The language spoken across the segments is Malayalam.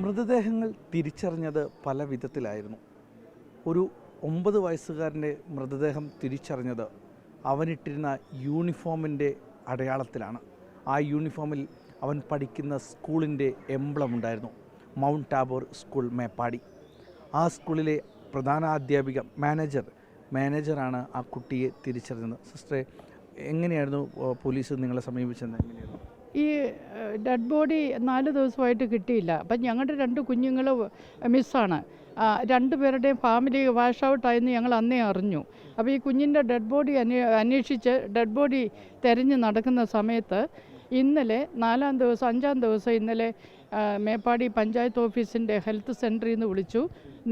മൃതദേഹങ്ങൾ തിരിച്ചറിഞ്ഞത് പല വിധത്തിലായിരുന്നു. ഒരു 9 വയസ്സുകാരൻ്റെ മൃതദേഹം തിരിച്ചറിഞ്ഞത് അവനിട്ടിരുന്ന യൂണിഫോമിൻ്റെ അടയാളത്തിലാണ്. ആ യൂണിഫോമിൽ അവൻ പഠിക്കുന്ന സ്കൂളിൻ്റെ എംബ്ലം ഉണ്ടായിരുന്നു. Mount Tabor school Meppadi. ആ സ്കൂളിലെ പ്രധാന അധ്യാപിക മാനേജറാണ് ആ കുട്ടിയെ തിരിച്ചറിഞ്ഞത്. സിസ്റ്ററെ, എങ്ങനെയായിരുന്നു പോലീസ് നിങ്ങളെ സമീപിച്ചത്? എങ്ങനെയായിരുന്നു? ഈ ഡെഡ് ബോഡി 4 ദിവസമായിട്ട് കിട്ടിയില്ല. അപ്പം ഞങ്ങളുടെ 2 കുഞ്ഞുങ്ങൾ മിസ്സാണ്. 2 പേരുടെയും ഫാമിലി വാഷ് ഔട്ടായെന്ന് ഞങ്ങൾ അന്നേ അറിഞ്ഞു. അപ്പോൾ ഈ കുഞ്ഞിൻ്റെ ഡെഡ് ബോഡി അന്വേഷിച്ച് ഡെഡ് ബോഡി തിരഞ്ഞ് നടക്കുന്ന സമയത്ത് ഇന്നലെ 4-ാം ദിവസം 5-ാം ദിവസം ഇന്നലെ മേപ്പാടി പഞ്ചായത്ത് ഓഫീസിൻ്റെ ഹെൽത്ത് സെൻറ്ററിൽ നിന്ന് വിളിച്ചു.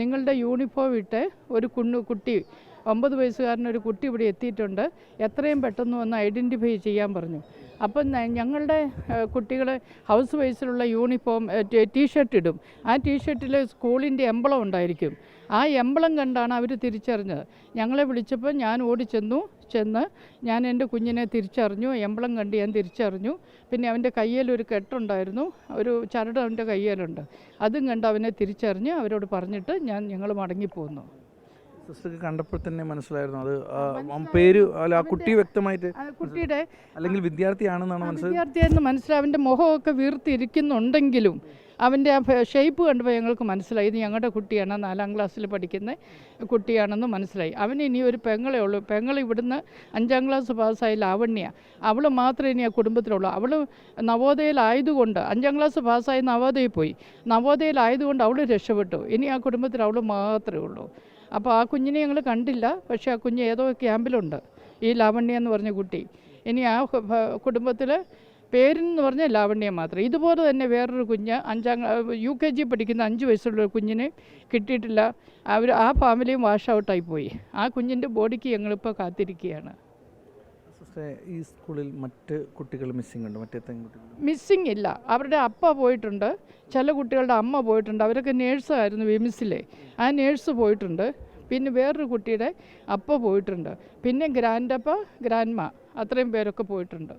നിങ്ങളുടെ യൂണിഫോം ഇട്ട് ഒരു കുട്ടി 9 വയസ്സുകാരനൊരു കുട്ടി ഇവിടെ എത്തിയിട്ടുണ്ട്, എത്രയും പെട്ടെന്ന് വന്ന് ഐഡൻറ്റിഫൈ ചെയ്യാൻ പറഞ്ഞു. അപ്പം ഞങ്ങളുടെ കുട്ടികൾ ഹൗസ് വൈസിലുള്ള യൂണിഫോം ടീഷർട്ട് ഇടും. ആ ടീഷർട്ടിൽ സ്കൂളിൻ്റെ എംബ്ലം ഉണ്ടായിരിക്കും. ആ എംബ്ലം കണ്ടാണ് അവർ തിരിച്ചറിഞ്ഞത്. ഞങ്ങളെ വിളിച്ചപ്പോൾ ഞാൻ ചെന്ന് ഞാൻ എൻ്റെ കുഞ്ഞിനെ തിരിച്ചറിഞ്ഞു. എംബ്ലം കണ്ട് ഞാൻ തിരിച്ചറിഞ്ഞു. പിന്നെ അവൻ്റെ കയ്യിലൊരു കെട്ടുണ്ടായിരുന്നു, ഒരു ചരട് അവൻ്റെ കയ്യിലുണ്ട്. അതും കണ്ട് അവനെ തിരിച്ചറിഞ്ഞ് അവരോട് പറഞ്ഞിട്ട് ഞങ്ങൾ മടങ്ങിപ്പോന്നു. സിസ്റ്റർക്ക് കണ്ടപ്പോൾ തന്നെ മനസ്സിലായിരുന്നു അത് പേര് അല്ല ആ കുട്ടി വ്യക്തമായിട്ട് കുട്ടിയുടെ അല്ലെങ്കിൽ വിദ്യാർത്ഥിയാണെന്നാണ് വിദ്യാർത്ഥിയെന്ന് മനസ്സിലായി. അവൻ്റെ മുഖമൊക്കെ വീർത്തിരിക്കുന്നുണ്ടെങ്കിലും അവൻ്റെ ആ ഷേപ്പ് കണ്ടപ്പോൾ ഞങ്ങൾക്ക് മനസ്സിലായി ഇത് ഞങ്ങളുടെ കുട്ടിയാണ്, 4-ാം ക്ലാസ്സിൽ പഠിക്കുന്ന കുട്ടിയാണെന്ന് മനസ്സിലായി. അവന് ഇനി ഒരു പെങ്ങളേ ഉള്ളൂ. പെങ്ങൾ ഇവിടുന്ന് 5-ാം ക്ലാസ് പാസ്സായി ലാവണ്യ. അവൾ മാത്രമേ ഇനി ആ കുടുംബത്തിലുള്ളൂ. അവൾ നവോദയയിലായതുകൊണ്ട് 5-ാം ക്ലാസ് പാസ്സായി നവോദയയിൽ പോയി. നവോദയയിലായതുകൊണ്ട് അവൾ രക്ഷപ്പെട്ടു. ഇനി ആ കുടുംബത്തിൽ അവൾ മാത്രമേ ഉള്ളൂ. അപ്പോൾ ആ കുഞ്ഞിനെ ഞങ്ങൾ കണ്ടില്ല. പക്ഷേ ആ കുഞ്ഞ് ഏതോ ക്യാമ്പിലുണ്ട്, ഈ ലാവണ്യ എന്ന് പറഞ്ഞ കുട്ടി. ഇനി ആ കുടുംബത്തിൽ പേരെന്ന് പറഞ്ഞാൽ ലാവണ്യ മാത്രം. ഇതുപോലെ തന്നെ വേറൊരു കുഞ്ഞ് UKG പഠിക്കുന്ന 5 വയസ്സുള്ള ഒരു കുഞ്ഞിനെ കിട്ടിയിട്ടില്ല. ആ ഫാമിലിയും വാഷ് ഔട്ടായി പോയി. ആ കുഞ്ഞിൻ്റെ ബോഡിക്ക് ഞങ്ങളിപ്പോൾ കാത്തിരിക്കുകയാണ്. ഈ സ്കൂളിൽ മറ്റ് കുട്ടികൾ മിസ്സിംഗ് ഉണ്ട്? മിസ്സിംഗ് ഇല്ല. അവരുടെ അപ്പ പോയിട്ടുണ്ട്, ചില കുട്ടികളുടെ അമ്മ പോയിട്ടുണ്ട്. അവരൊക്കെ നേഴ്സായിരുന്നു വിമിസിലെ. ആ നേഴ്സ് പോയിട്ടുണ്ട്. പിന്നെ വേറൊരു കുട്ടിയുടെ അപ്പ പോയിട്ടുണ്ട്. പിന്നെ ഗ്രാൻഡപ്പ ഗ്രാൻഡ്മ അത്രയും പേരൊക്കെ പോയിട്ടുണ്ട്.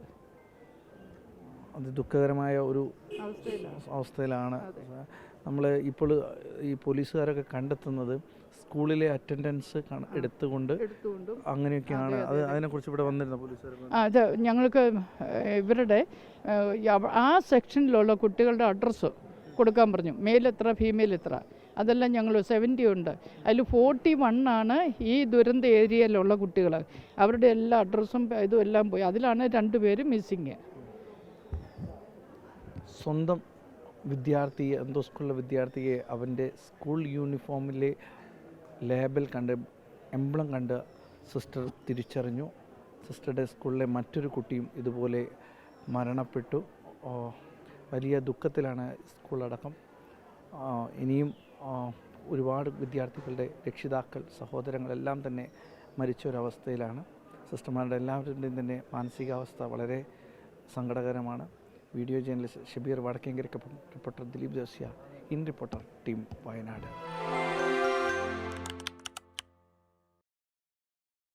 അത് ദുഃഖകരമായ ഒരു അവസ്ഥയിലാണ് നമ്മൾ ഇപ്പോൾ ഈ പോലീസുകാരൊക്കെ കണ്ടെത്തുന്നത്. സ്കൂളിലെ അറ്റൻഡൻസ് എടുത്തുകൊണ്ട് അങ്ങനെയൊക്കെയാണ്. അതിനെക്കുറിച്ച് ഇവിടെ വന്നിരുന്ന പോലീസുകാർ അത് ഞങ്ങൾക്ക് ഇവരുടെ ആ സെക്ഷനിലുള്ള കുട്ടികളുടെ അഡ്രസ്സ് കൊടുക്കാൻ പറഞ്ഞു. മെയിൽ എത്ര ഫീമെയിൽ എത്ര അതെല്ലാം ഞങ്ങൾ 70 ഉണ്ട്. അതിൽ 41 ഈ ദുരന്ത ഏരിയയിലുള്ള കുട്ടികൾ. അവരുടെ എല്ലാ അഡ്രസ്സും ഇതും എല്ലാം പോയി. അതിലാണ് 2 പേര് മിസ്സിങ്. സ്വന്തം വിദ്യാർത്ഥിയെ, എന്തോ സ്കൂളിലെ വിദ്യാർത്ഥിയെ അവൻ്റെ സ്കൂൾ യൂണിഫോമിലെ ലേബൽ കണ്ട്, എംബ്ലം കണ്ട് സിസ്റ്റർ തിരിച്ചറിഞ്ഞു. സിസ്റ്ററുടെ സ്കൂളിലെ മറ്റൊരു കുട്ടിയും ഇതുപോലെ മരണപ്പെട്ടു. വലിയ ദുഃഖത്തിലാണ് സ്കൂളടക്കം. ഇനിയും ഒരുപാട് വിദ്യാർത്ഥികളുടെ രക്ഷിതാക്കൾ, സഹോദരങ്ങളെല്ലാം തന്നെ മരിച്ച ഒരവസ്ഥയിലാണ്. സിസ്റ്റർമാരുടെ എല്ലാവരുടെയും തന്നെ മാനസികാവസ്ഥ വളരെ സങ്കടകരമാണ്. വീഡിയോ ജേർണലിസ്റ്റ് ഷബീർ വടക്കേങ്കരയ്ക്കൊപ്പം reporter Dileep Josiya, in reporter team, Wayanad.